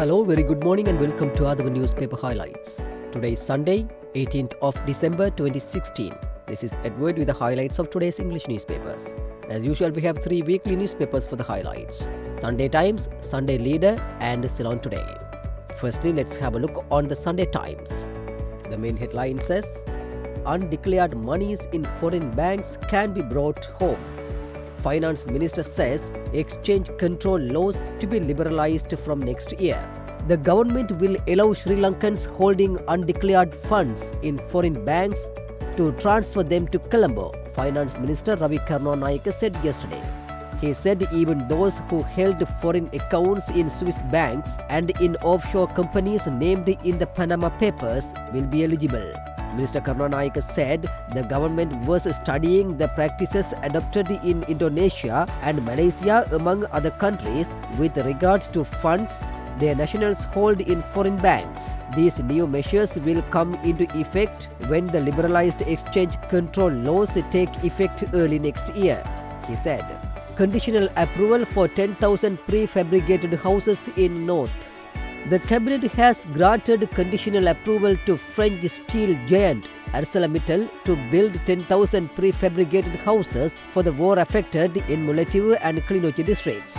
Hello, very good morning and welcome to Athavan newspaper highlights. Today is Sunday, 18th of December 2016. This is Edward with the highlights of today's English newspapers. As usual, we have three weekly newspapers for the highlights: Sunday Times, Sunday Leader and Ceylon Today. Firstly, let's have a look on the Sunday Times. The main headline says, undeclared monies in foreign banks can be brought home. Finance Minister says exchange control laws to be liberalized from next year. The government will allow Sri Lankans holding undeclared funds in foreign banks to transfer them to Colombo, Finance Minister Ravi Karunanayake said yesterday. He said even those who held foreign accounts in Swiss banks and in offshore companies named in the Panama Papers will be eligible. Minister Karunanayake said the government was studying the practices adopted in Indonesia and Malaysia among other countries with regard to funds their nationals hold in foreign banks. These new measures will come into effect when the liberalized exchange control laws take effect early next year, he said. Conditional approval for 10,000 prefabricated houses in North. The cabinet has granted conditional approval to French steel giant ArcelorMittal to build 10,000 prefabricated houses for the war-affected in Mullaitivu and Kilinochchi districts.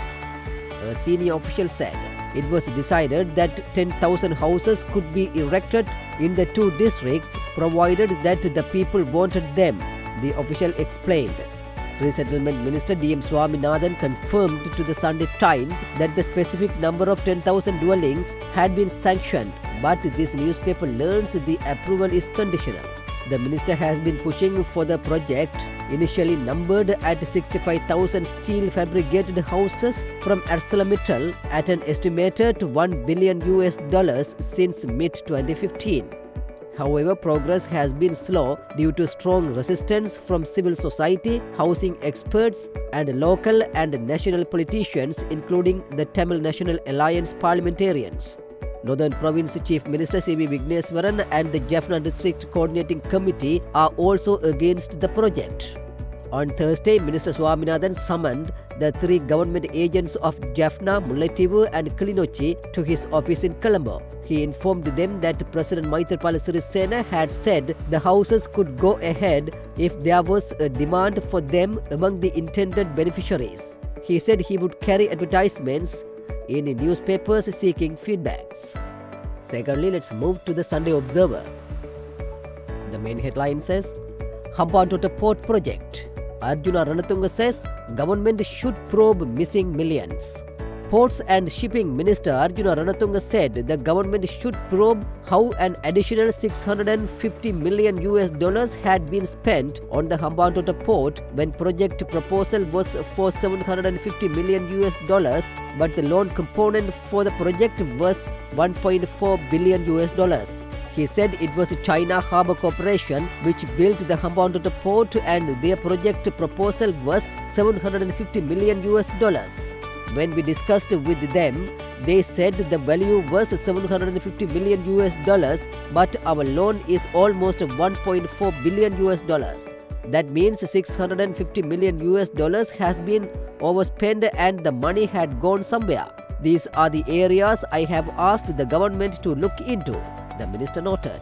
A senior official said it was decided that 10,000 houses could be erected in the two districts provided that the people wanted them, the official explained. Resettlement Minister D.M. Swaminathan confirmed to the Sunday Times that the specific number of 10,000 dwellings had been sanctioned, but this newspaper learns the approval is conditional. The minister has been pushing for the project, initially numbered at 65,000 steel fabricated houses from ArcelorMittal at an estimated $1 billion since mid-2015. However, progress has been slow due to strong resistance from civil society, housing experts, and local and national politicians, including the Tamil National Alliance parliamentarians. Northern Province Chief Minister C.V. Vigneswaran and the Jaffna District Coordinating Committee are also against the project. On Thursday, Minister Swaminathan summoned the three government agents of Jaffna, Mullaitivu and Kilinochchi to his office in Colombo. He informed them that President Maithripala Sirisena had said the houses could go ahead if there was a demand for them among the intended beneficiaries. He said he would carry advertisements in newspapers seeking feedbacks. Secondly, let's move to the Sunday Observer. The main headline says, Hambantota Port Project. Arjuna Ranatunga says government should probe missing millions. Ports and Shipping Minister Arjuna Ranatunga said the government should probe how an additional $650 million had been spent on the Hambantota port when project proposal was for $750 million, but the loan component for the project was $1.4 billion. He said it was China Harbour Corporation which built the Hambantota port and their project proposal was $750 million. When we discussed with them, they said the value was $750 million, but our loan is almost $1.4 billion. That means $650 million has been overspent and the money had gone somewhere. These are the areas I have asked the government to look into, the minister noted.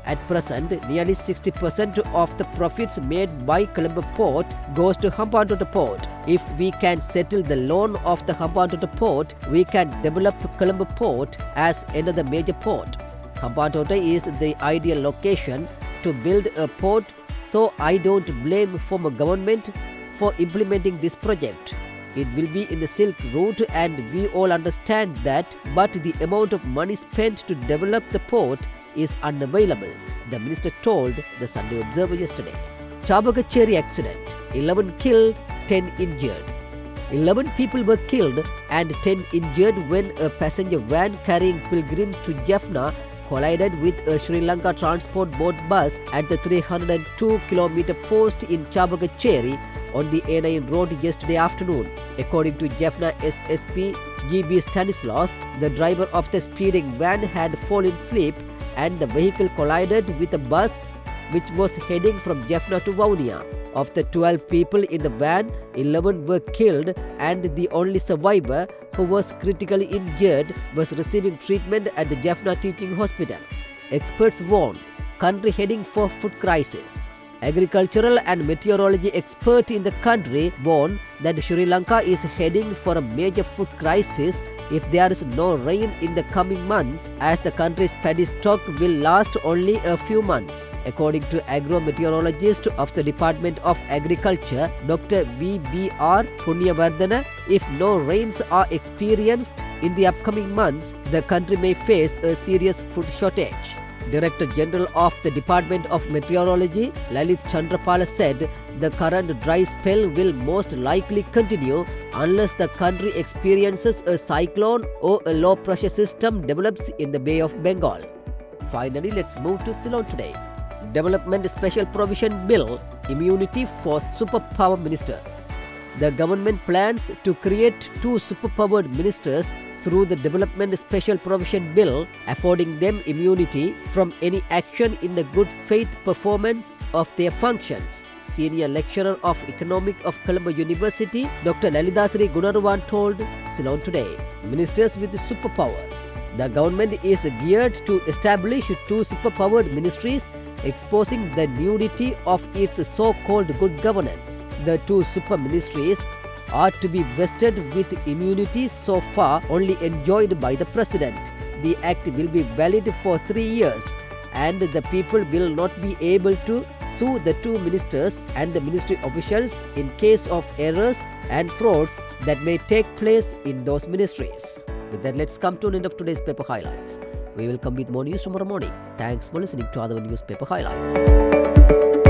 At present, nearly 60% of the profits made by Colombo Port goes to Hambantota Port. If we can settle the loan of the Hambantota Port, we can develop Colombo Port as another major port. Hambantota is the ideal location to build a port, so I don't blame former government for implementing this project. It will be in the Silk Route and we all understand that, but the amount of money spent to develop the port is unavailable, the minister told the Sunday Observer yesterday. Chabagacheri accident, 11 killed, 10 injured. 11 people were killed and 10 injured when a passenger van carrying pilgrims to Jaffna collided with a Sri Lanka Transport Board bus at the 302-kilometer post in Chabagacheri on the A9 road yesterday afternoon. According to Jaffna SSP GB Stanislaus, the driver of the speeding van had fallen asleep and the vehicle collided with a bus which was heading from Jaffna to Vaunia. Of the 12 people in the van, 11 were killed and the only survivor, who was critically injured, was receiving treatment at the Jaffna Teaching Hospital. Experts warn, country heading for food crisis. Agricultural and meteorology experts in the country warn that Sri Lanka is heading for a major food crisis if there is no rain in the coming months, as the country's paddy stock will last only a few months. According to agro-meteorologist of the Department of Agriculture, Dr. V.B.R. Punyavardhana, if no rains are experienced in the upcoming months, the country may face a serious food shortage. Director General of the Department of Meteorology, Lalit Chandrapala, said the current dry spell will most likely continue unless the country experiences a cyclone or a low pressure system develops in the Bay of Bengal. Finally, let's move to Ceylon today. Development Special Provision Bill, immunity for superpower ministers. The government plans to create 2 superpowered ministers through the Development Special Provision Bill, affording them immunity from any action in the good faith performance of their functions. Senior lecturer of Economics of Colombo University, Dr. Lalitha Gunarawan told Ceylon today. Ministers with superpowers. The government is geared to establish 2 superpowered ministries, exposing the nudity of its so-called good governance. The 2 super ministries are to be vested with immunity so far only enjoyed by the President. The act will be valid for 3 years and the people will not be able to sue the 2 ministers and the ministry officials in case of errors and frauds that may take place in those ministries. With that, let's come to an end of today's paper highlights. We will come with more news tomorrow morning. Thanks for listening to Athavan Newspaper Highlights.